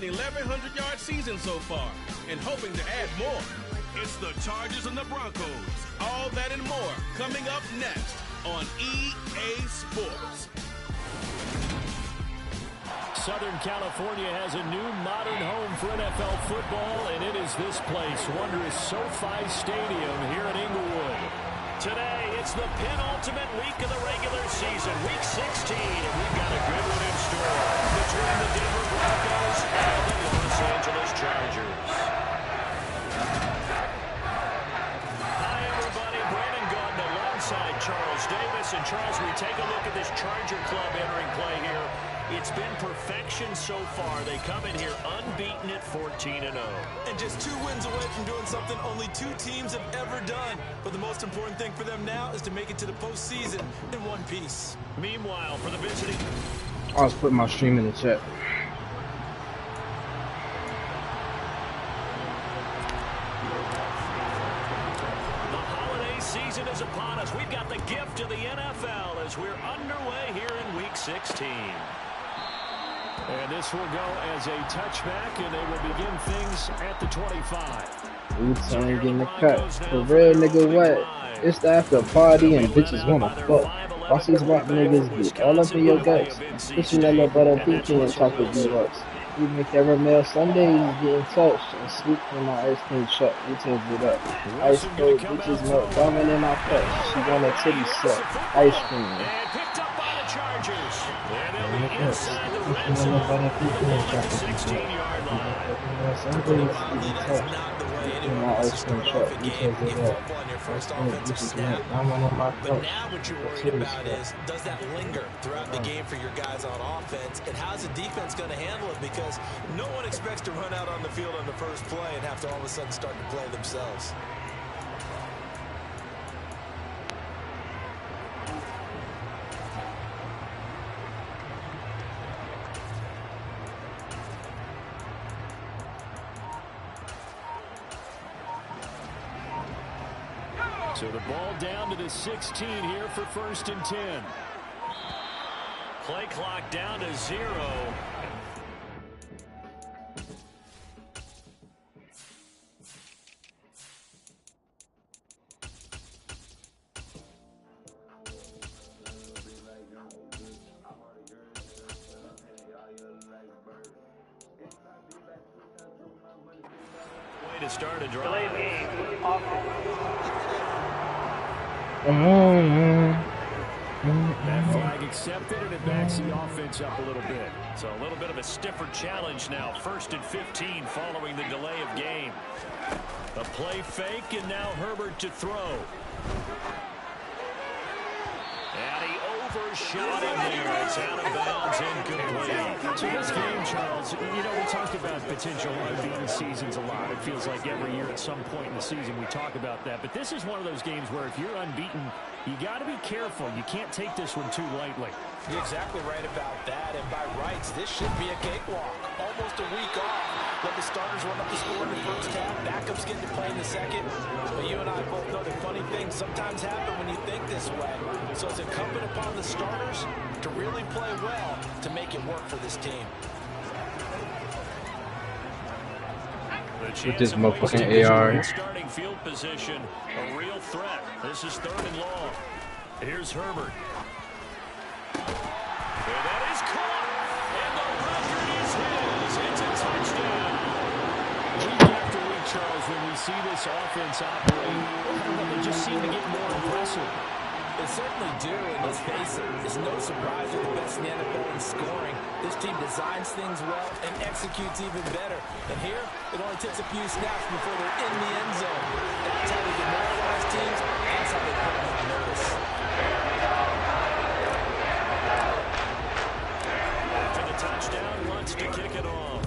an 1,100-yard season so far and hoping to add more. It's the Chargers and the Broncos. All that and more coming up next on EA Sports. Southern California has a new modern home for NFL football, and it is this place, wondrous SoFi Stadium here in Inglewood. Today, it's the penultimate week of the regular season, week 16, and we've got a good one in store between the Denver Broncos and the Los Angeles Chargers. Hi, everybody. Brandon Gordon alongside Charles Davis. And Charles, we take a look at this Charger club entering play here. It's been perfection so far. They come in here unbeaten at 14-0. And just 2 wins away from doing something only 2 teams have ever done. But the most important thing for them now is to make it to the postseason in one piece. Meanwhile, for the visiting... I was putting my stream in the chat. The holiday season is upon us. We've got the gift of the NFL as we're underway here in week 16. And this will go as a touchback, and they will begin things at the 25. Boots ain't getting the cut. For real, nigga, what? It's the after party and bitches wanna fuck. Watch these rock niggas get all up in your guts. Pushing that little butter pecan and chocolate B-Bucks. Even caramel sundaes getting touched and sleep in my ice cream truck. You turns it up. Ice cold bitches melt diamond in my cup. She want a titty suck. Ice cream. And picked up by the Chargers. And they'll be inside the red zone at the 16-yard line. Sundaes getting touched in my ice cream truck. You turns it up. First offensive snap. I'm on my But now what you're worried about is, does that linger throughout the game for your guys on offense? And how's the defense going to handle it? Because no one expects to run out on the field on the first play and have to all of a sudden start to play themselves. So the ball down to the 16 here for 1st and 10. Play clock down to 0. Way to start a drive. That flag accepted, and it backs the offense up a little bit. So a little bit of a stiffer challenge now. 1st and 15 following the delay of game. A play fake, and now Herbert to throw. And he overshot him there. It's out of bounds, incomplete. So this game, Charles, you know, we talked about potential unbeaten seasons a lot. It feels like every year at some point in the season we talk about that. But this is one of those games where if you're unbeaten, you got to be careful. You can't take this one too lightly. You're exactly right about that. And by rights, this should be a cakewalk. Almost a week off. Let the starters run up the score in the first half. Backups get to play in the second. But you and I both know that funny things sometimes happen when you think this way. So it's incumbent upon the starters to really play well to make it work for this team. With this motherfucking AR. Starting field position, a real threat. This is 3rd and long. Here's Herbert. And that is caught. And the record is his. It's a touchdown. Week after week, Charles, when we see this offense operate, they just seem to get more impressive. They certainly do, and let's face it, it's no surprise they're the best in the NFL in scoring. This team designs things well and executes even better. And here, it only takes a few snaps before they're in the end zone. That's how they demoralize teams. That's how they put them on notice. To the touchdown, wants to kick it off.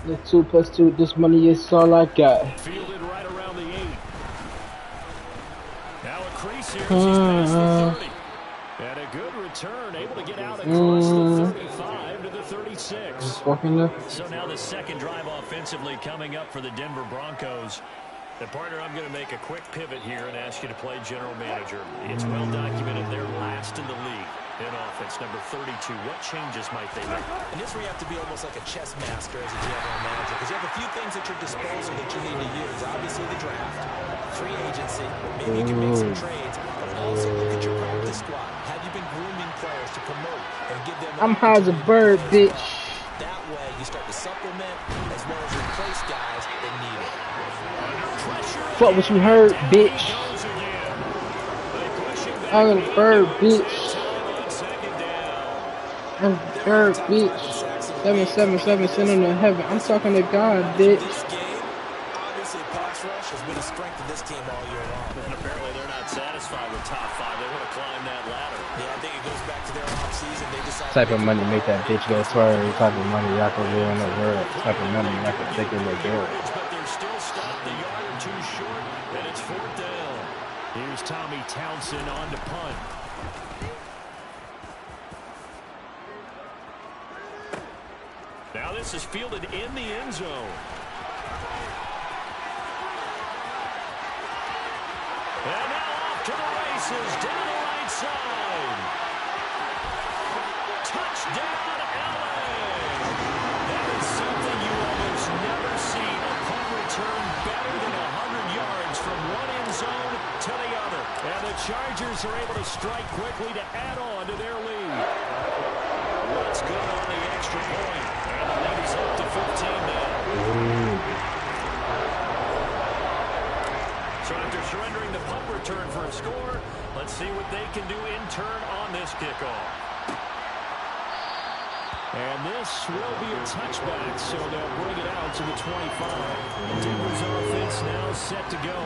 The 2 + 2, this money is all I got. Fielded right around the 8. Now a crease here as he's past the 30. And a good return, able to get out across the 35 to the 36. So now the second drive offensively coming up for the Denver Broncos. The partner, I'm going to make a quick pivot here and ask you to play general manager. It's well documented they're last in the league in offense, number 32. What changes might they make? And this where you have to be almost like a chess master as a general manager, because you have a few things at your disposal that you need to use. Obviously the draft, free agency, maybe you can make some trades, but also look at your practice squad. Have you been grooming players to promote and give them I'm high as a bird, bitch. That way you start to supplement as well as replace guys that need it. Fuck what you heard, bitch. I'm a bird, bitch. I'm a bird, bitch. 777 send him to heaven. I'm talking to God, bitch. Obviously, pass rush has been a strength of this team all year long. And apparently they're not satisfied with top 5. They want to climb that ladder. Yeah, I think it goes back to their offseason. They decided Type of money make that bitch go swerve. Type of money y'all can ruin the world. Type of money y'all can take it look good. But they're still stopped a yard or two short, and it's 4th down. Here's Tommy Townsend on to punt. Now this is fielded in the end zone. And now off to the races, down the right side. Touchdown, LA! That is something you almost never see. A punt return better than 100 yards from one end zone to the other. And the Chargers are able to strike quickly to add on to their lead. What's good on the extra point? And the lead is up to 15 now. So after surrendering the punt return for a score, let's see what they can do in turn on this kickoff. And this will be a touchback, so they'll bring it out to the 25. Denver's offense now set to go.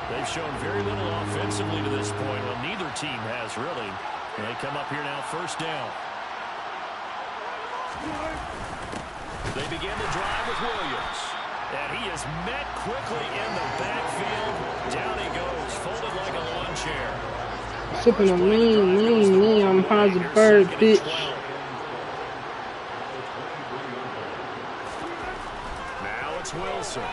They've shown very little offensively to this point. Well, neither team has, really. And they come up here now, 1st down. They begin the drive with Williams. And he is met quickly in the backfield. Down he goes, folded like a lawn chair. Sipping a lean. I'm high as a bird, bitch. Now it's Wilson.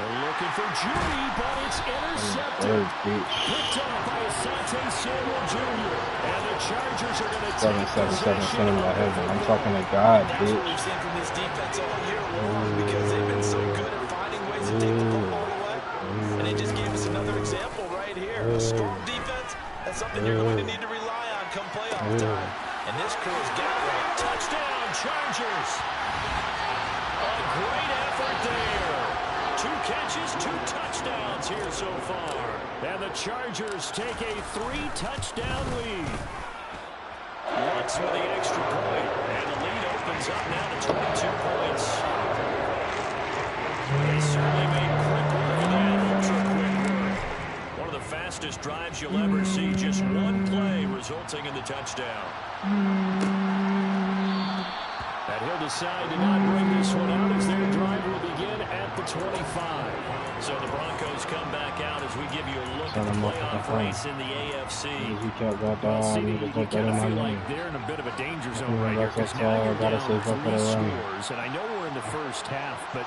They're looking for Judy, but it's intercepted. Picked up by Sensei Samuel Jr. And the Chargers are going to take 777 send him to heaven. I'm talking to God, that's what bitch. we've seen from this defense all year long, because they've been so good at finding ways to take the football away. And they just gave us another example right here. A strong defense, that's something you're going to need to rely on come playoff time. And this crew has got one. Touchdown, Chargers. A great effort there. 2 catches, 2 touchdowns here so far. And the Chargers take a 3-touchdown lead. Lutz with the extra point. And the lead opens up now to 22 points. They certainly made quick work of that, ultra-quick work. One of the fastest drives you'll ever see. Just one play resulting in the touchdown. And he'll decide to not bring this one out as their drive will begin at the 25. So the Broncos come back out as we give you a look at the playoff race in the AFC. Well, CD, you kind of feel like they're in a bit of a danger zone right here because now you're down 3 scores. And I know we're in the first half, but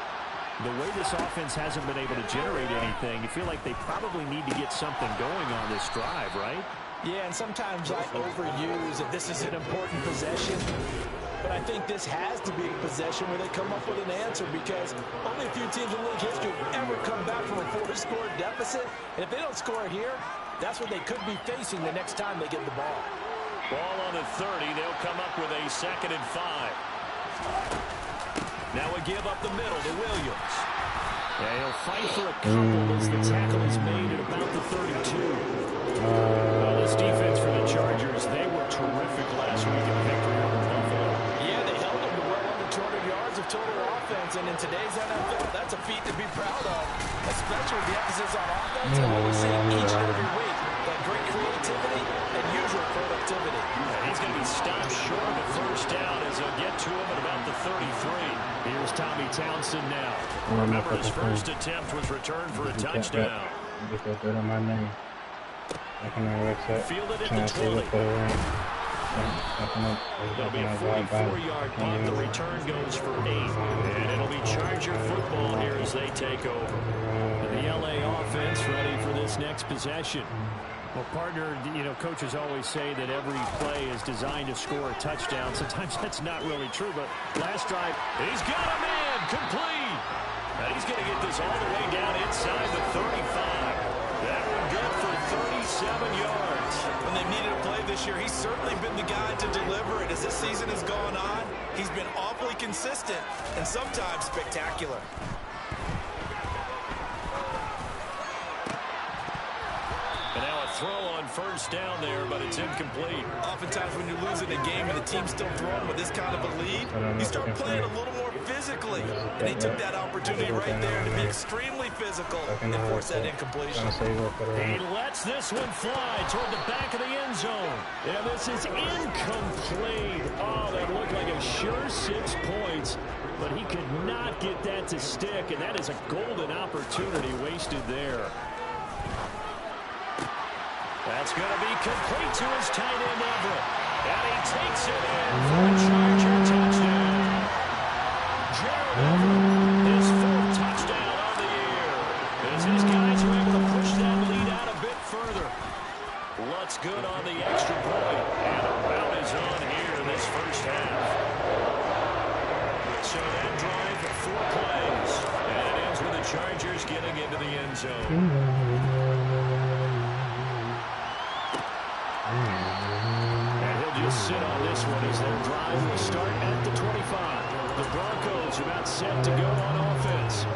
the way this offense hasn't been able to generate anything, you feel like they probably need to get something going on this drive, right? Yeah, and sometimes I overuse that this is an important possession. But I think this has to be a possession where they come up with an answer, because only a few teams in league history have ever come back from a 4-score deficit. And if they don't score here, that's what they could be facing the next time they get the ball. Ball on the 30. They'll come up with a 2nd and 5. Now a give up the middle to Williams. Yeah, he'll fight for a couple as the tackle is made at about the 32. Well, this defense for the Chargers, they were terrific last week in victory over Buffalo. Yeah, they held them to well under 200 yards of total offense, and in today's NFL, that's a feat to be proud of, especially with the emphasis on offense and what we're seeing each and every week. That great creativity and usual productivity. And he's going to be stopped short of the 1st down as they'll get to him at about the 33. Here's Tommy Townsend now. Remember, his first attempt was returned for a touchdown. Fielded at the 20. It'll be a 44-yard punt. The return goes for 8. And it'll be Charger football here as they take over. And the LA offense ready for this next possession. Well, partner, coaches always say that every play is designed to score a touchdown. Sometimes that's not really true, but last drive, he's got a man complete. And he's going to get this all the way down inside the 35. That one good for 37 yards. When they needed a play this year, he's certainly been the guy to deliver it. As this season has gone on, he's been awfully consistent and sometimes spectacular. And now a throw on first down there, but it's incomplete. Oftentimes when you're losing a game and the team's still throwing with this kind of a lead, you start playing a little more physically. And they took that opportunity right there to be extremely physical and force that incompletion. He lets this one fly toward the back of the end zone. And this is incomplete. Oh, that looked like a sure 6 points. But he could not get that to stick, and that is a golden opportunity wasted there. That's going to be complete to his tight end, Everett. And he takes it in for a Charger touchdown. Gerald Everett, his 4th touchdown on the year. As his guys are able to push that lead out a bit further. Lutz good on the extra point. And a rout is on here in this first half. So that drive for 4 plays. And it ends with the Chargers getting into the end zone. And he'll just sit on this one as their drive will start at the 25. The Broncos about set to go on offense.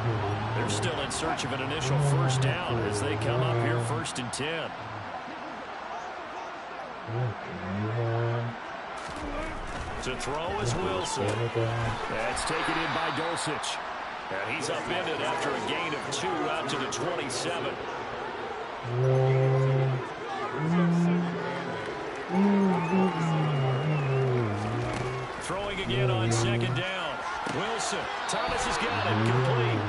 They're still in search of an initial first down as they come up here 1st and 10. To throw is Wilson. That's taken in by Dulcich. And he's upended after a gain of 2 out to the 27. Throwing again on 2nd down. Wilson. Thomas has got it. Complete.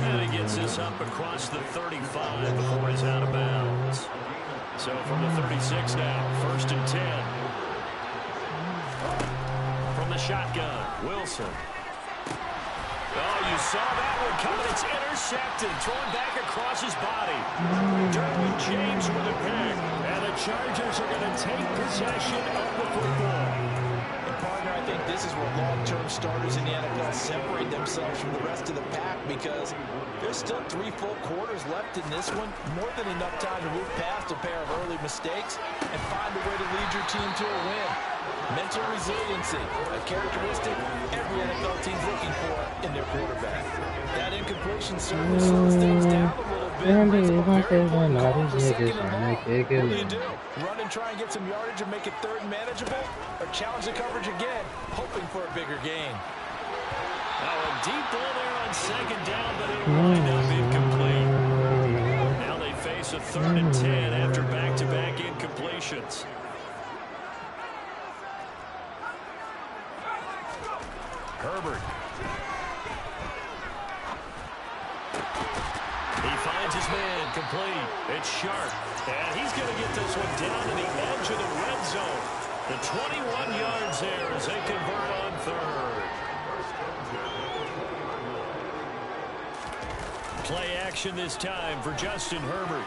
And he gets this up across the 35 before he's out of bounds. So from the 36 now, 1st and 10. From the shotgun, Wilson. Oh, you saw that one coming. It's intercepted. Thrown back across his body. Derwin James with a pick. And the Chargers are going to take possession of the football. And partner, I think this is where long-term starters in the NFL separate themselves from the rest of the pack because there's still 3 full quarters left in this one. More than enough time to move past a pair of early mistakes and find a way to lead your team to a win. Mental resiliency, a characteristic every NFL team's looking for in their quarterback. That incompletion certainly slows things down a little bit. What do you do? Run and try and get some yardage and make it 3rd and manageable? Or challenge the coverage again, hoping for a bigger gain? Now a deep ball there on 2nd down, but it'll wind up incomplete. Now they face a 3rd and 10 after back-to-back incompletions. Herbert. He finds his man complete. It's Sharp. And he's going to get this one down to the edge of the red zone. The 21 yards there as they convert on 3rd. Play action this time for Justin Herbert.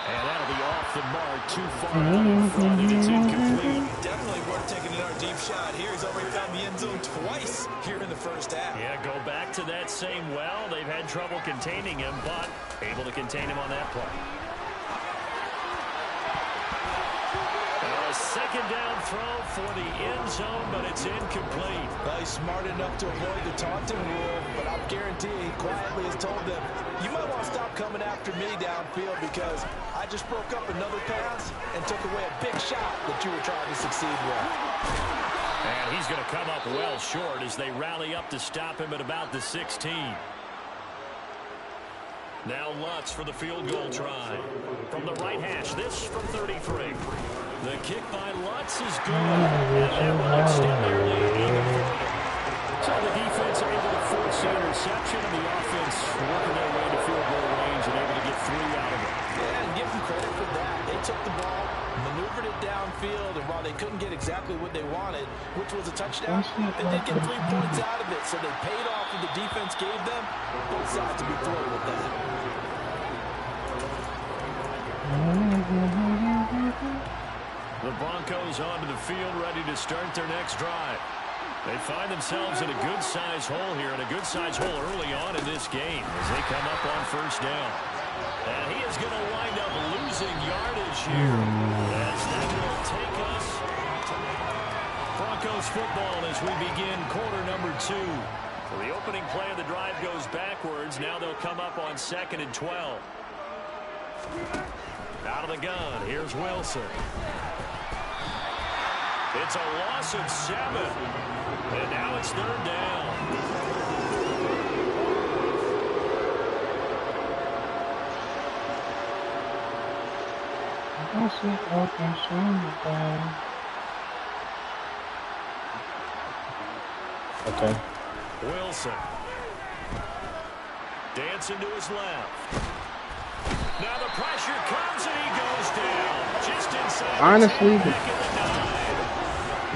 And that'll be off the mark, too far out in front, and it's incomplete. Definitely worth taking another deep shot here. He's already found the end zone twice here in the first half. Yeah, go back to that same well. They've had trouble containing him, but able to contain him on that play. A 2nd down throw for the end zone, but it's incomplete. Well, he's smart enough to avoid the taunting rule, but I'll guarantee he quietly has told them, you might want to stop coming after me downfield because I just broke up another pass and took away a big shot that you were trying to succeed with. And he's going to come up well short as they rally up to stop him at about the 16. Now Lutz for the field goal try. From the right hash, this from 33. The kick by Lutz is good. And that will extend their lead even further. So the defense able to force the interception, and the offense working their way to field goal range and able to get 3 out of it. Yeah, and give them credit for that. They took the ball, maneuvered it downfield, and while they couldn't get exactly what they wanted, which was a touchdown, they did get 3 points out of it. So they paid off what the defense gave them. Both sides to be thrilled with that. The Broncos onto the field, ready to start their next drive. They find themselves in a good-sized hole here, and a good-sized hole early on in this game as they come up on first down. And he is going to wind up losing yardage here as that will take us to Broncos football as we begin quarter number 2. So the opening play of the drive goes backwards. Now they'll come up on 2nd and 12. Out of the gun, here's Wilson. It's a loss of 7. And now it's 3rd down. Okay. Wilson. Dancing to his left. Now the pressure comes and he goes down. Just inside. Honestly,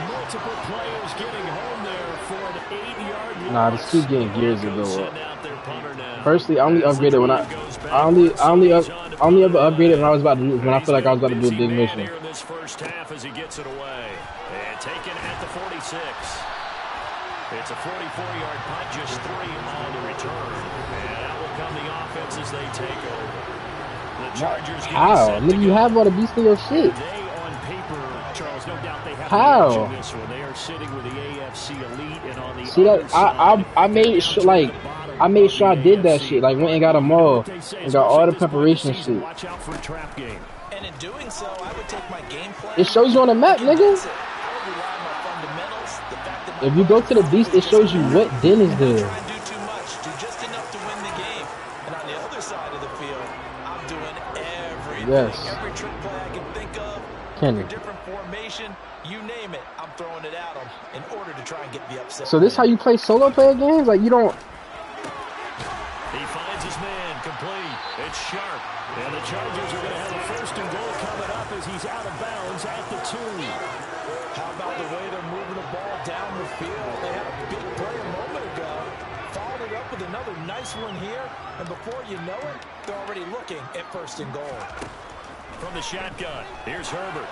multiple players getting home there for an 8-yard loss. nah, this keep getting gears to go up. Firstly, I only upgraded when I only ever upgraded when I was about to when I feel like I was about to do a big mission. In this first half as he gets it away and taken at the 46. It's a 44-yard punt, just 3 on the return, and out will come the offense as they take over. The Chargers. How? Nigga, you have all the beast in your shit. They on paper, Charles, no doubt they have how? This one. They are sitting with the AFC elite, and on the see that I made sure I made sure I did that shit. Like went and got them all and got all the preparation shit. Watch out for a trap game. And in doing so, I would take my game plan. It shows you on the map, nigga. If you go to the beast, it shows you what den is there. Try and do too much, do just enough to win the game. And on the other side of the field, I'm doing everything. Yes. Every trick play I can think of, every different formation, you name it, I'm throwing it at them in order to try and get the upset. So this how you play solo player games? Like you don't. He finds his man complete. It's sharp. And the Chargers are going to have a 1st and goal coming up as he's out of bounds at the 2. How about the way they're moving the ball down the field? They had a big play a moment ago. Followed it up with another nice one here. And before you know it, they're already looking at 1st and goal. From the shotgun, here's Herbert.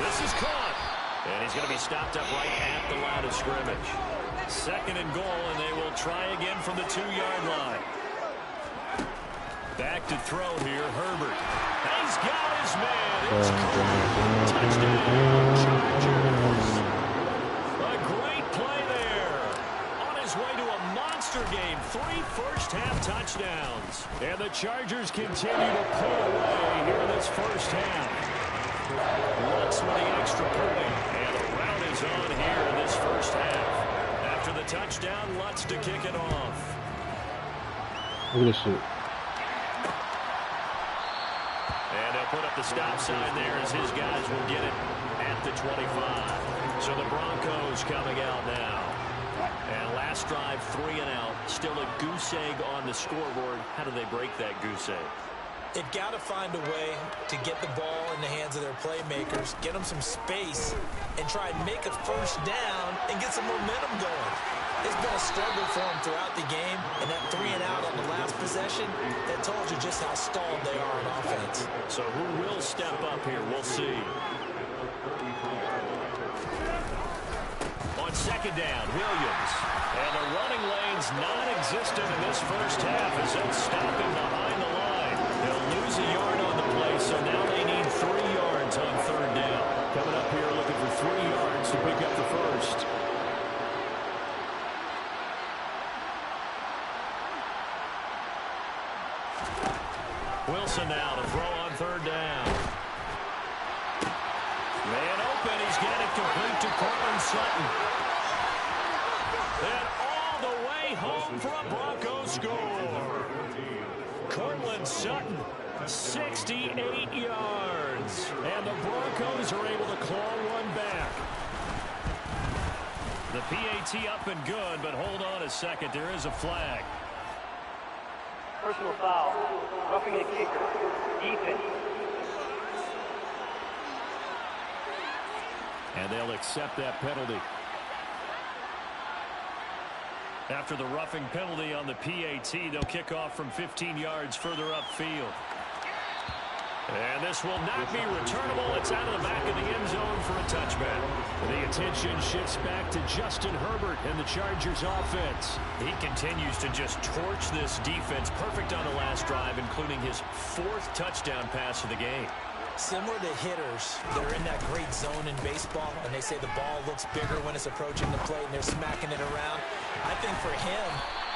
This is caught. And he's going to be stopped up right at the line of scrimmage. 2nd and goal, and they will try again from the 2-yard line. Back to throw here, Herbert. He's got his man. It's caught. Touchdown, Chargers. A great play there. On his way to a monster game. 3 first-half touchdowns. And the Chargers continue to pull away here in this first half. Lutz with the extra point. And the rout is on here in this first half. After the touchdown, Lutz to kick it off. Look at this shit. And they'll put up the stop sign there as his guys will get it at the 25. So the Broncos coming out now. And last drive, 3 and out. Still a goose egg on the scoreboard. How do they break that goose egg? They've got to find a way to get the ball in the hands of their playmakers, get them some space, and try and make a 1st down and get some momentum going. It's been a struggle for them throughout the game, and that 3 and out on the last possession, that told you just how stalled they are in offense. So who will step up here? We'll see. On 2nd down, Williams. And the running lane's non-existent in this first half as they'll stop him behind the line. They'll lose a yard on the play, so now they need 3 yards on 3rd down. Coming up here looking for 3 yards to pick up the first. Wilson now to throw on 3rd down. Man open, he's got it complete to Cortland Sutton. And all the way home for a Broncos score. Cortland Sutton, 68 yards. And the Broncos are able to claw one back. The PAT up and good, but hold on a second. There is a flag. Personal foul. Roughing the kicker. Defense. And they'll accept that penalty. After the roughing penalty on the PAT, they'll kick off from 15 yards further upfield. And this will not be returnable. It's out of the back of the end zone for a touchback. The attention shifts back to Justin Herbert and the Chargers offense. He continues to just torch this defense. Perfect on the last drive, including his 4th touchdown pass of the game. Similar to hitters, they're in that great zone in baseball, and they say the ball looks bigger when it's approaching the plate and they're smacking it around. I think for him,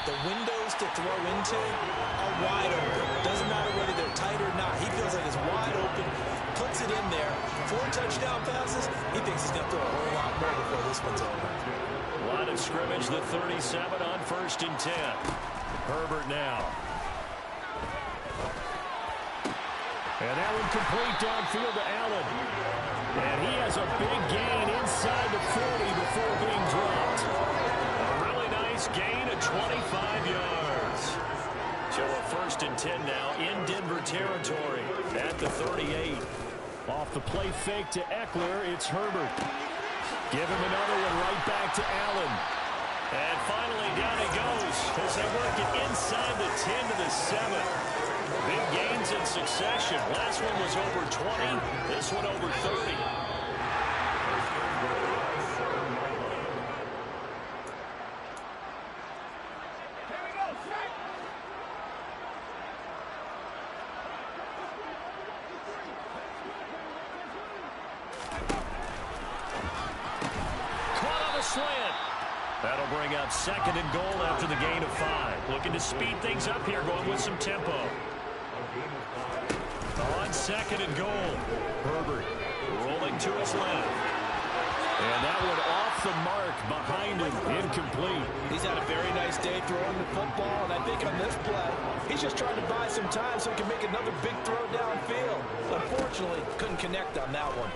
the windows to throw into are wide open. Doesn't matter whether they're tight or not. He feels like it's wide open, puts it in there. 4 touchdown passes. He thinks he's going to throw a whole lot more before this one's over. Line of scrimmage, the 37 on 1st and 10. Herbert now. And that one complete downfield to Allen. And he has a big gain inside the 40 before being dropped. A really nice gain of 25 yards. So a 1st and 10 now in Denver territory at the 38. Off the play fake to Eckler, it's Herbert. Give him another one right back to Allen. And finally down he goes as they work it inside the 10 to the 7. Big gains in succession. Last one was over 20. This one over 30. Caught on a slant. That'll bring up 2nd and goal after the gain of 5. Looking to speed things up here, going with some tempo. On 2nd and goal, Herbert rolling to his left. And that one off the mark behind him, incomplete. He's had a very nice day throwing the football, and I think on this play, he's just trying to buy some time so he can make another big throw downfield. Unfortunately, couldn't connect on that one.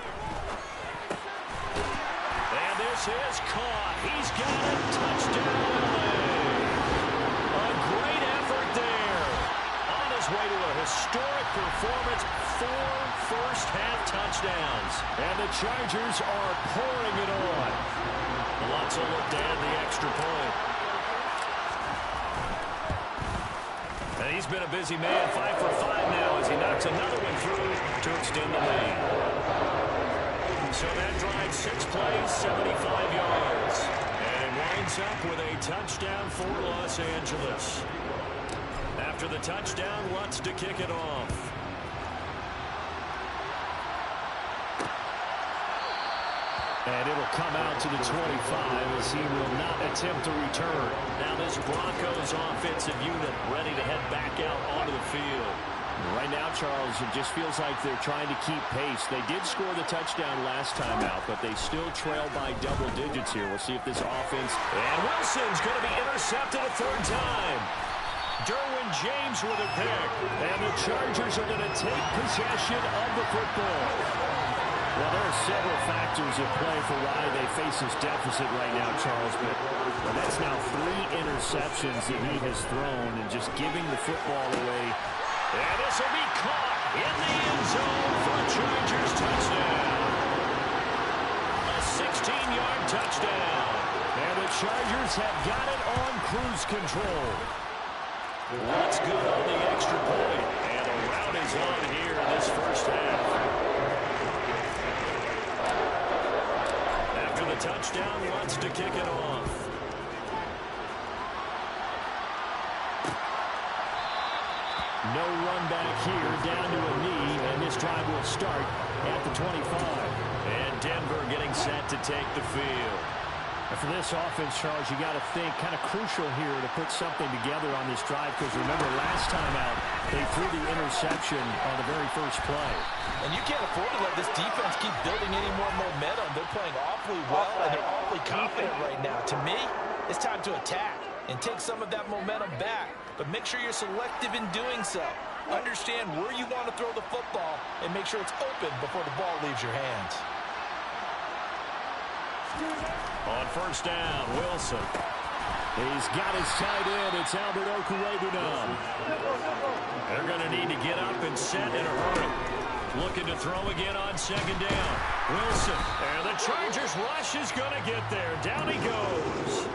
And this is caught. He's got a touchdown. A great effort there. On his way to a historic performance, 4 first-half touchdowns. And the Chargers are pouring it on. Lots of look to add the extra point. And he's been a busy man, 5 for 5 now as he knocks another one through to extend the lead. So that drive, 6 plays, 75 yards. And it winds up with a touchdown for Los Angeles. After the touchdown, Lutz to kick it off. And it'll come out to the 25 as he will not attempt to return. Now this Broncos offensive unit ready to head back out onto the field. Right now, Charles, it just feels like they're trying to keep pace. They did score the touchdown last time out, but they still trail by double digits here. We'll see if this offense... And Wilson's going to be intercepted a 3rd time. Derwin James with a pick. And the Chargers are going to take possession of the football. Well, there are several factors at play for why they face this deficit right now, Charles. But that's now 3 interceptions that he has thrown and just giving the football away. And this will be caught in the end zone for a Chargers touchdown. A 16-yard touchdown. And the Chargers have got it on cruise control. Let's go on the extra point. And a rout is on here in this first half. After the touchdown, wants to kick it off. No run back here, down to a knee, and this drive will start at the 25. And Denver getting set to take the field. And for this offense, Charles, you got to think kind of crucial here to put something together on this drive, because remember last time out, they threw the interception on the very first play. And you can't afford to let this defense keep building any more momentum. They're playing awfully well, and they're awfully confident right now. To me, it's time to attack and take some of that momentum back. But make sure you're selective in doing so. Understand where you want to throw the football and make sure it's open before the ball leaves your hands. On first down, Wilson. He's got his tight end. It's Albert Okwuegbunam. They're going to need to get up and set in a hurry. Looking to throw again on 2nd down. Wilson. And the Chargers rush is going to get there. Down he goes.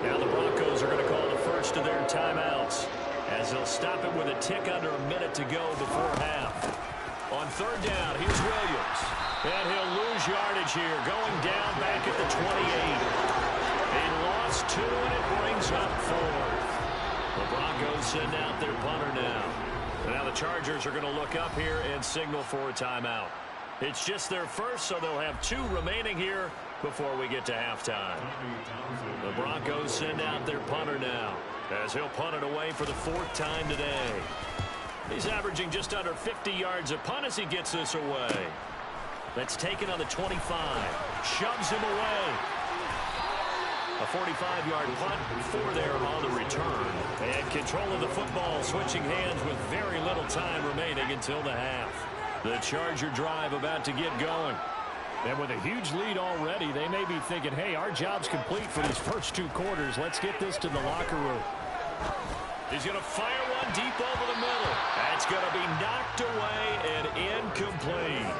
Now the Broncos are going to call the first of their timeouts as they'll stop it with a tick under a minute to go before half. On third down, here's Williams. And he'll lose yardage here, going down back at the 28. He lost 2, and it brings up 4th. The Broncos send out their punter now. And now the Chargers are going to look up here and signal for a timeout. It's just their first, so they'll have 2 remaining here before we get to halftime. The Broncos send out their punter now, as he'll punt it away for the 4th time today. He's averaging just under 50 yards a punt as he gets this away. That's taken on the 25. Shoves him away. A 45-yard punt, 4 there on the return. And control of the football, switching hands with very little time remaining until the half. The Charger drive about to get going. And with a huge lead already, they may be thinking, hey, our job's complete for these first 2 quarters. Let's get this to the locker room. He's going to fire one deep over the middle. That's going to be knocked away and incomplete.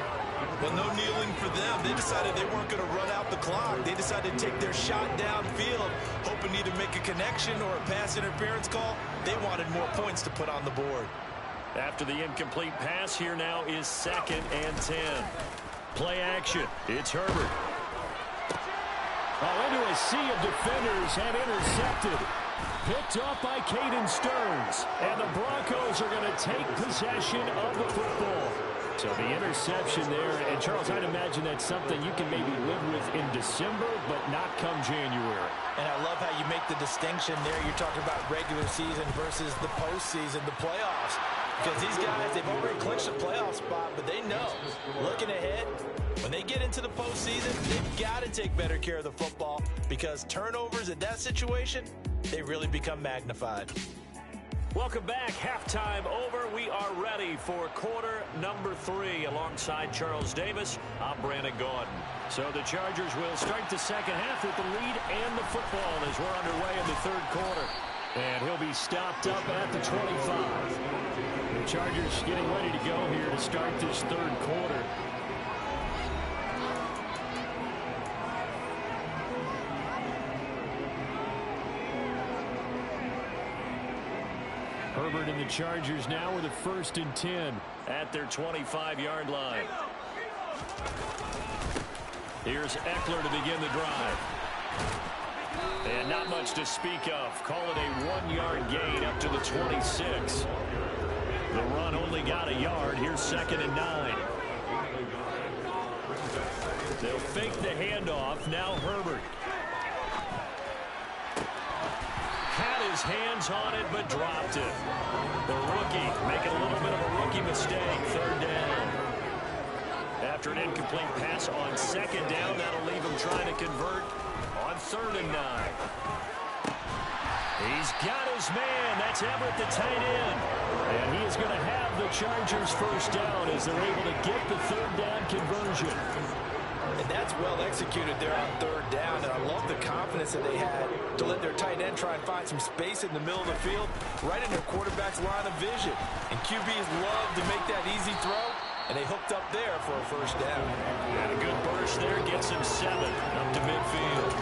Well, no kneeling for them. They decided they weren't going to run out the clock. They decided to take their shot downfield, hoping either make a connection or a pass interference call. They wanted more points to put on the board. After the incomplete pass, here now is 2nd and 10. Play action. It's Herbert. Into a sea of defenders and intercepted. Picked up by Caden Stearns. And the Broncos are going to take possession of the football. So the interception there. And, Charles, I'd imagine that's something you can maybe live with in December, but not come January. And I love how you make the distinction there. You're talking about regular season versus the postseason, the playoffs. Because these guys, they've already clinched a playoff spot, but they know, looking ahead, when they get into the postseason, they've got to take better care of the football because turnovers in that situation, they really become magnified. Welcome back. Halftime over. We are ready for quarter number 3. Alongside Charles Davis, I'm Brandon Gaudin. So the Chargers will start the second half with the lead and the football as we're underway in the 3rd quarter. And he'll be stopped up at the 25. The Chargers getting ready to go here to start this 3rd quarter. Herbert and the Chargers now with a 1st and 10 at their 25-yard line. Here's Eckler to begin the drive. And not much to speak of. Call it a 1-yard gain up to the 26. The run only got a yard. Here's 2nd and 9. They'll fake the handoff. Now Herbert. Had his hands on it, but dropped it. The rookie making a little bit of a rookie mistake. 3rd down. After an incomplete pass on 2nd down, that'll leave him trying to convert on 3rd and 9. He's got his man. That's Everett, the tight end. And he is going to have the Chargers 1st down as they're able to get the 3rd down conversion. And that's well executed there on 3rd down. And I love the confidence that they had to let their tight end try and find some space in the middle of the field, right in their quarterback's line of vision. And QBs love to make that easy throw, and they hooked up there for a 1st down. And a good burst there gets him 7 up to midfield.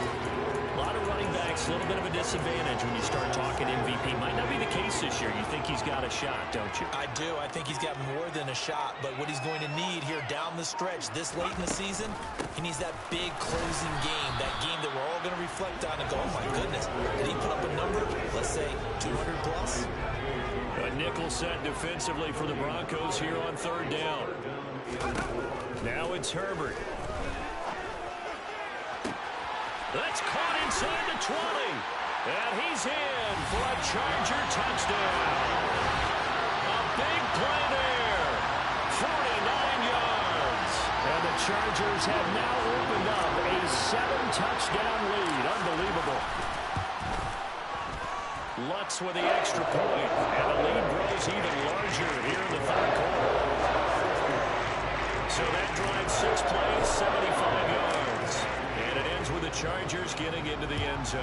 A lot of running backs, a little bit of a disadvantage when you start talking MVP. Might not be the case this year. You think he's got a shot, don't you? I do. I think he's got more than a shot. But what he's going to need here down the stretch this late in the season, he needs that big closing game, that game that we're all going to reflect on and go, oh, my goodness, did he put up a number, let's say, 200 plus? A nickel set defensively for the Broncos here on 3rd down. Now it's Herbert. That's caught inside the 20. And he's in for a Charger touchdown. A big play there. 49 yards. And the Chargers have now opened up a 7-touchdown lead. Unbelievable. Lutz with the extra point. And the lead grows even larger here in the 3rd quarter. So that drive 6 plays, 75 yards. And it ends with the Chargers getting into the end zone.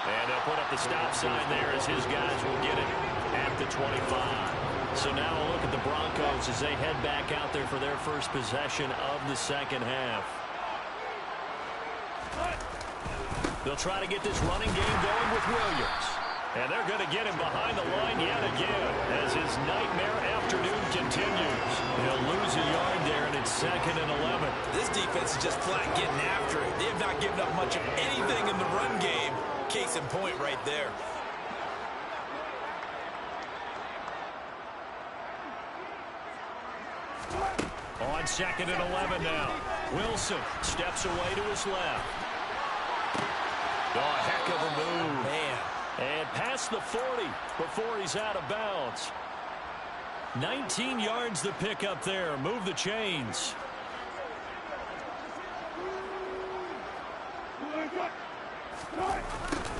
And they'll put up the stop sign there as his guys will get it at the 25. So now a look at the Broncos as they head back out there for their first possession of the second half. They'll try to get this running game going with Williams. And they're going to get him behind the line yet again as his nightmare afternoon continues. He'll lose a yard there, and it's 2nd and 11. This defense is just flat getting after it. They have not given up much of anything in the run game. Case in point right there. On 2nd and 11 now. Wilson steps away to his left. Oh, heck of a move. Man. And past the 40 before he's out of bounds. 19 yards to pick up there. Move the chains.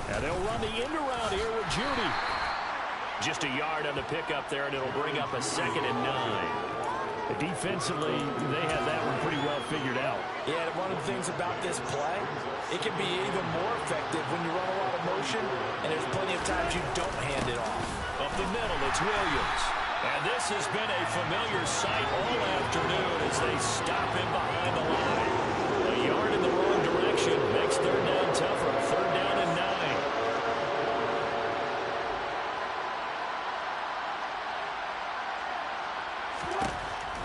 And they'll run the end around here with Judy. Just a yard on the pickup there, and it'll bring up a 2nd and 9. Defensively, they had that one pretty well figured out. Yeah, one of the things about this play, it can be even more effective when you run a lot of motion, and there's plenty of times you don't hand it off. Up the middle, it's Williams. And this has been a familiar sight all afternoon as they stop him behind the line. A yard in the wrong direction makes 3rd down tougher. 3rd down and 9.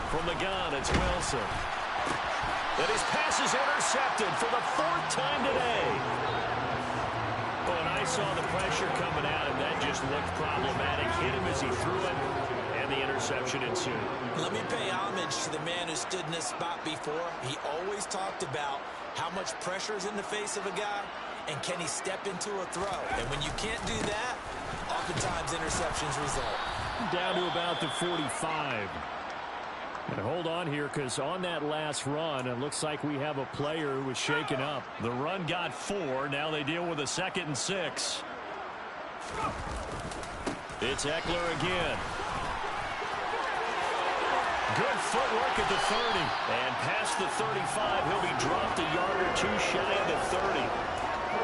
From the gun, it's Wilson. And his pass is intercepted for the 4th time today. Oh, and I saw the pressure coming at him. That just looked problematic. Hit him as he threw it, and the interception ensued. Let me pay homage to the man who stood in this spot before. He always talked about how much pressure is in the face of a guy, and can he step into a throw. And when you can't do that, oftentimes interceptions result. Down to about the 45. And hold on here, because on that last run, it looks like we have a player who was shaken up. The run got 4. Now they deal with a 2nd and 6. It's Eckler again. Good footwork at the 30. And past the 35, he'll be dropped a yard or 2 shy of the 30.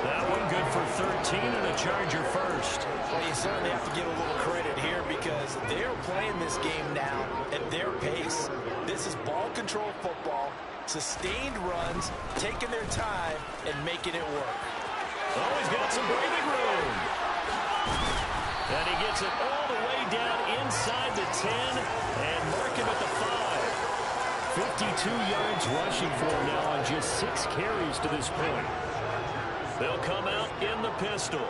That one good for 13 and a Charger first. Well, you certainly have to give a little credit here because they're playing this game now at their pace. This is ball control football, sustained runs, taking their time, and making it work. Oh, he's got some breathing room. And he gets it all the way down inside the 10 and mark him at the 5. 52 yards rushing for him now on just 6 carries to this point. They'll come out in the pistol.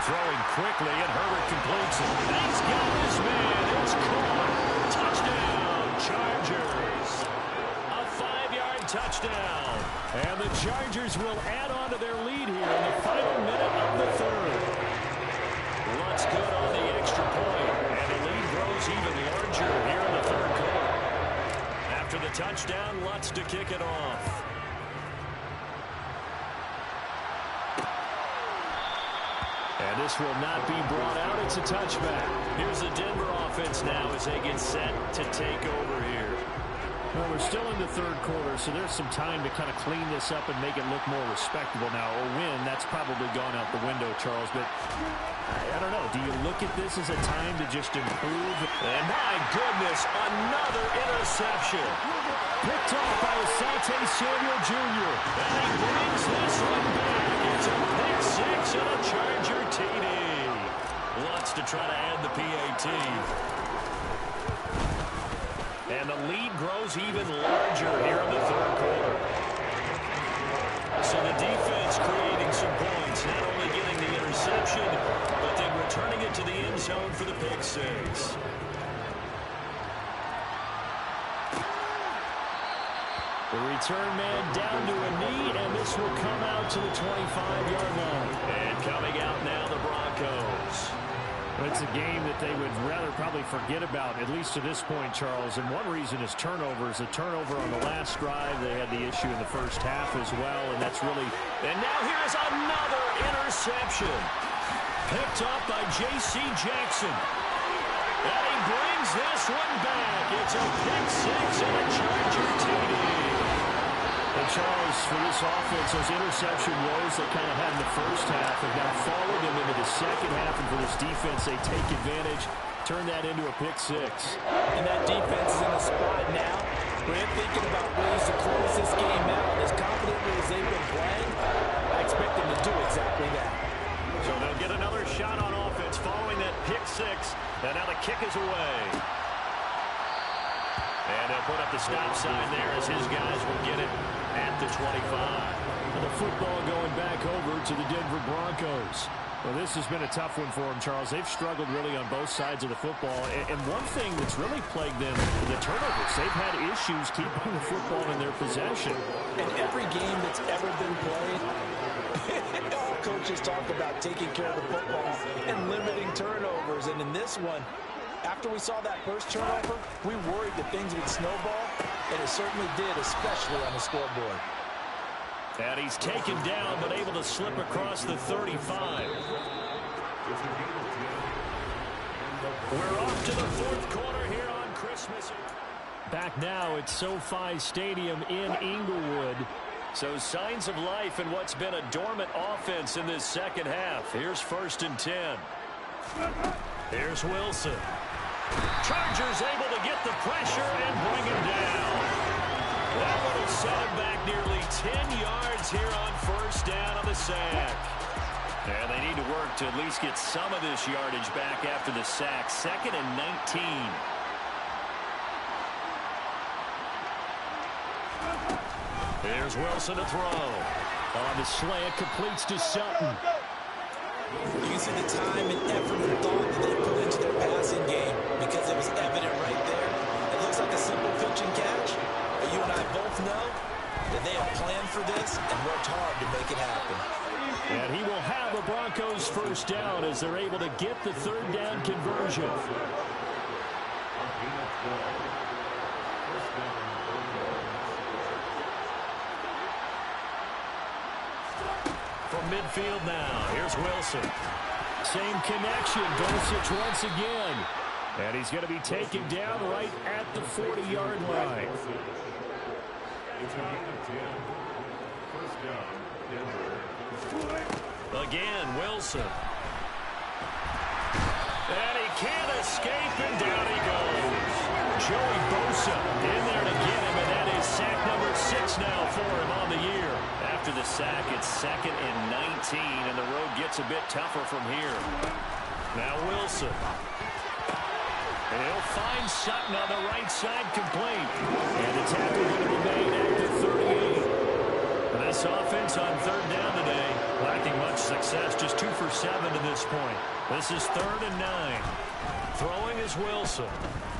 Throwing quickly, and Herbert completes it. He's got his man. It's caught. Touchdown, Chargers. A 5-yard touchdown. And the Chargers will add on to their lead here in the final minute of the 3rd. Lutz good on the extra point, and the lead grows even larger here in the 3rd quarter. After the touchdown, Lutz to kick it off. And this will not be brought out. It's a touchback. Here's the Denver offense now as they get set to take over here. Well, we're still in the 3rd quarter, so there's some time to kind of clean this up and make it look more respectable now. A win, that's probably gone out the window, Charles, but I don't know. Do you look at this as a time to just improve? And my goodness, another interception. Picked off by Sensei Samuel Jr. And he brings this one back. It's a pick 6 and a Charger TD. Lots to try to add the PAT. And the lead grows even larger here in the 3rd quarter. So the defense creating some points, not only getting the interception, but then returning it to the end zone for the pick 6. The return man down to a knee, and this will come out to the 25-yard line. And coming out now, the Broncos. It's a game that they would rather probably forget about, at least to this point, Charles. And one reason is turnovers. A turnover on the last drive. They had the issue in the first half as well, and that's really... And now here's another interception. Picked up by J.C. Jackson. And he brings this one back. It's a pick 6 and a Charger TD. And Charles, for this offense, those interception woes they kind of had in the first half have now followed them into the second half. And for this defense, they take advantage, turn that into a pick 6. And that defense is in a spot now We're thinking about ways to close this game out. As confidently as they've been playing, I expect them to do exactly that. So they'll get another shot on offense following that pick six. And now the kick is away. And they'll put up the stop sign there as his guys will get it at the 25. And the football going back over to the Denver Broncos. Well, this has been a tough one for them, Charles. They've struggled really on both sides of the football. And one thing that's really plagued them, the turnovers. They've had issues keeping the football in their possession. In every game that's ever been played, all coaches talk about taking care of the football and limiting turnovers. And in this one, after we saw that first turnover, we worried that things would snowball, and it certainly did, especially on the scoreboard. And he's taken down, but able to slip across the 35. We're off to the fourth quarter here on Christmas. Back now at SoFi Stadium in Inglewood. So signs of life in what's been a dormant offense in this second half. Here's 1st and 10. Here's Wilson. Chargers able to get the pressure and bring him down. That one will set him back nearly 10 yards here on 1st down on the sack. And they need to work to at least get some of this yardage back after the sack. 2nd and 19. Here's Wilson to throw. On the slant, completes to Sutton. You can see the time and effort and thought that they put into their passing game because it was evident right there. It looks like a simple pitch and catch, but you and I both know that they have planned for this and worked hard to make it happen. And he will have a Broncos 1st down as they're able to get the 3rd down conversion. From midfield now, here's Wilson. Same connection, Dulcich once again. And he's going to be taken down right at the 40-yard line. Again, Wilson. And he can't escape, and down he goes. Joey Bosa in there to get him, and that is sack number 6 now for him on the year. After the sack, it's 2nd and 19, and the road gets a bit tougher from here. Now Wilson. And he'll find Sutton on the right side, complete. And the tackle going to be made at the 38. This offense on 3rd down today, lacking much success, just 2 for 7 to this point. This is 3rd and 9. Throwing is Wilson.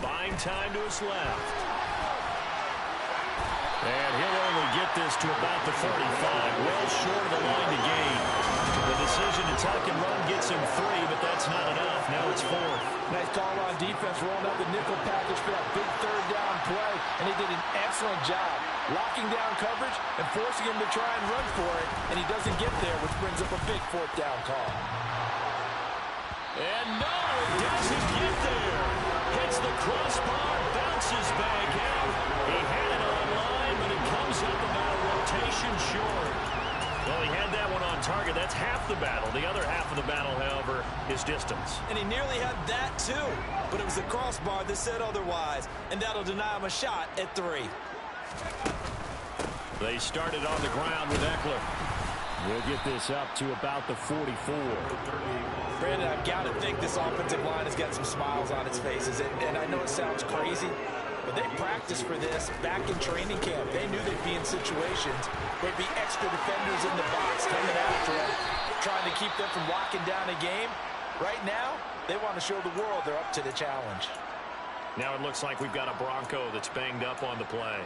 Buying time to his left. And he'll only get this to about the 35, well short of the line to gain. The decision to tuck and run gets him 3, but that's not enough. Now it's 4th. Nice call on defense, rolling out the nickel package for that big 3rd down play, and he did an excellent job locking down coverage and forcing him to try and run for it, and he doesn't get there, which brings up a big 4th down call. And no, it doesn't get there. Hits the crossbar, bounces back out. He had it online, but it comes up about a rotation short. Well, he had that one on target. That's half the battle. The other half of the battle, however, is distance. And he nearly had that, too. But it was the crossbar that said otherwise, and that'll deny him a shot at 3. They started on the ground with Eckler. We'll get this up to about the 44. Brandon, I've got to think this offensive line has got some smiles on its faces. And I know it sounds crazy, but they practiced for this back in training camp. They knew they'd be in situations where there'd be extra defenders in the box coming after them, trying to keep them from locking down a game. Right now, they want to show the world they're up to the challenge. Now it looks like we've got a Bronco that's banged up on the play.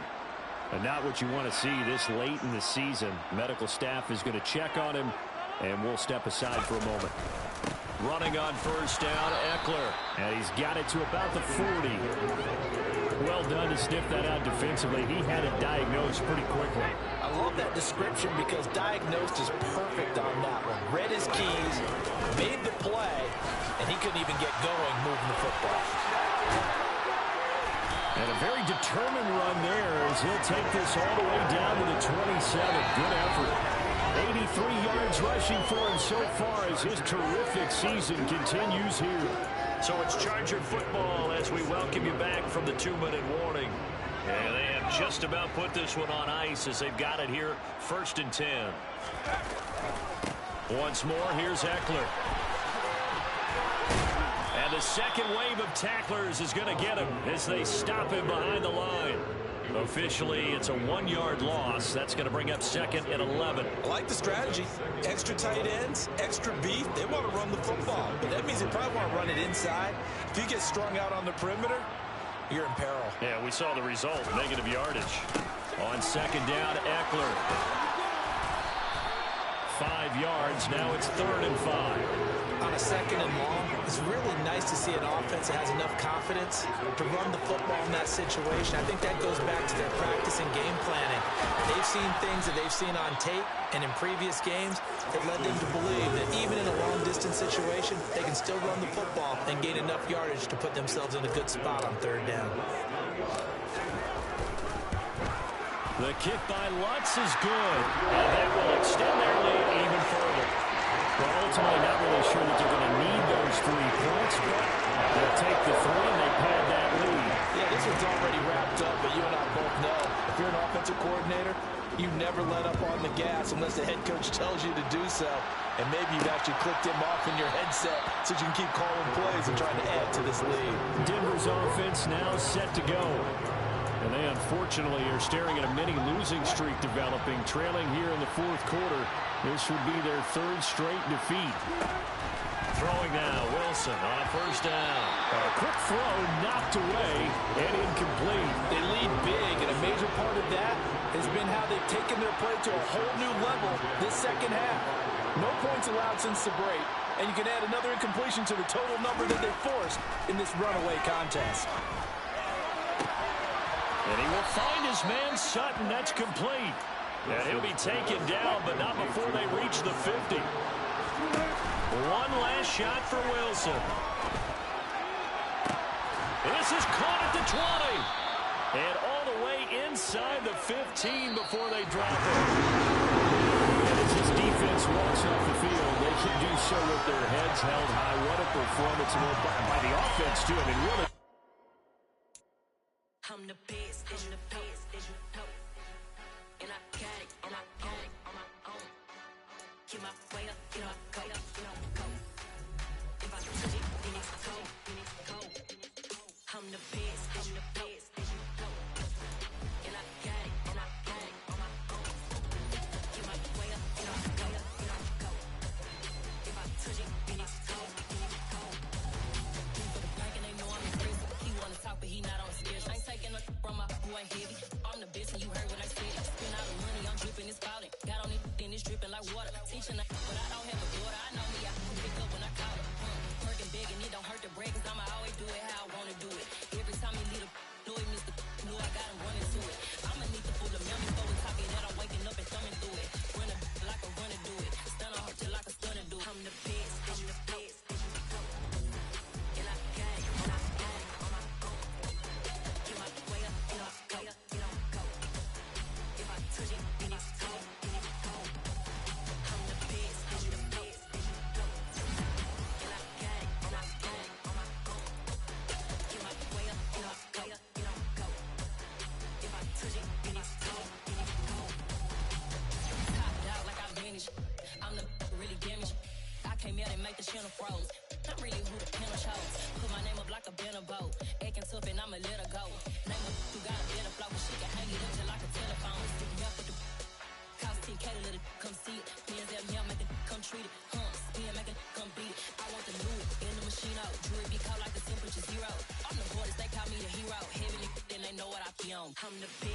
And not what you want to see this late in the season. Medical staff is going to check on him, and we'll step aside for a moment. Running on 1st down, Eckler. And he's got it to about the 40. Well done to sniff that out defensively. He had it diagnosed pretty quickly. I love that description because diagnosed is perfect on that one. Read his keys, made the play, and he couldn't even get going moving the football. And a very determined run there as he'll take this all the way down to the 27. Good effort. 83 yards rushing for him so far as his terrific season continues here. So it's Charger football as we welcome you back from the 2-minute warning. And they have just about put this one on ice as they've got it here, 1st and 10. Once more, here's Eckler. And the second wave of tacklers is going to get him as they stop him behind the line. Officially, it's a 1-yard loss. That's going to bring up 2nd and 11. I like the strategy. Extra tight ends, extra beef. They want to run the football, but that means they probably want to run it inside. If you get strung out on the perimeter, you're in peril. Yeah, we saw the result, negative yardage. On 2nd down, Eckler. 5 yards, now it's 3rd and 5. On a 2nd and long, it's really nice to see an offense that has enough confidence to run the football in that situation. I think that goes back to their practice and game planning. They've seen things that they've seen on tape and in previous games that led them to believe that even in a long-distance situation, they can still run the football and gain enough yardage to put themselves in a good spot on 3rd down. The kick by Lutz is good, and that will extend their lead even further. Well, ultimately, not really sure that they're going to need those 3 points, but they'll take the 3 and they pad that lead. Yeah, this one's already wrapped up, but you and I both know if you're an offensive coordinator, you never let up on the gas unless the head coach tells you to do so. And maybe you've actually clicked him off in your headset so you can keep calling plays and trying to add to this lead. Denver's offense now set to go. And they unfortunately are staring at a mini losing streak developing, trailing here in the 4th quarter. This would be their 3rd straight defeat. Throwing now, Wilson on 1st down. A quick throw knocked away and incomplete. They lead big, and a major part of that has been how they've taken their play to a whole new level this 2nd half. No points allowed since the break, and you can add another incompletion to the total number that they forced in this runaway contest. And he will find his man Sutton. That's complete. And he'll be taken down, but not before they reach the 50. One last shot for Wilson. This is caught at the 20. And all the way inside the 15 before they drop it. And as this defense walks off the field, they can do so with their heads held high. What a performance by the offense, too. I mean, really. I'm the best, as you know, and I got it, and I own it on my own. Get my way up, get my go, go. If I touch it, then it's cold, I'm the best, as you know, and I got it, and I own it on my own. Get my way up, get my go, go. If I touch it, then it's cold, For the bank and they know I'm crazy. He wanna talk, but he not on stage. I ain't taking a from my boy heavy. I'm the best and you heard what I said. Spend all the money, I'm dripping, it's spouting. Got on it, then it's dripping like water. Teaching, but I don't have a daughter. I know me, I can pick up when I call her. Working big and it don't hurt to break, cause I'ma always do it how I wanna do it. Every time he lead a know it, Mr. Know I got him running to it. I'ma need to pull the memory forward, talking that I'm waking up and thumbing through it. Run a like a runner do it. Stun on her till I can stun and do it. I'm the best, I'm the best. And I got it, and I got it on my own. Get my way up, get my go, go. If I touch it, then it's cold, I'm the best, I'm the best. And I got it, and I got it on my own. Get my way up, get my go, go. If I touch it, then it's cold, Top dog like I vanished. I'm the really damaged. I came out and make the channel froze. I'm really who the panel chose. Put my name up like a banner boat. Acting tough and I'ma let her go. Name up who got a better flow, but she can hang it up just like a telephone. Yeah, for the cost 10K to let it come see it. Hands at me, I make it come treat it. Spin, make it come beat it. I want the new in the machine out. Jewelry be caught like the temperature 0. I'm the hardest, they call me the hero. Heavily, then they know what I be on. I'm the best.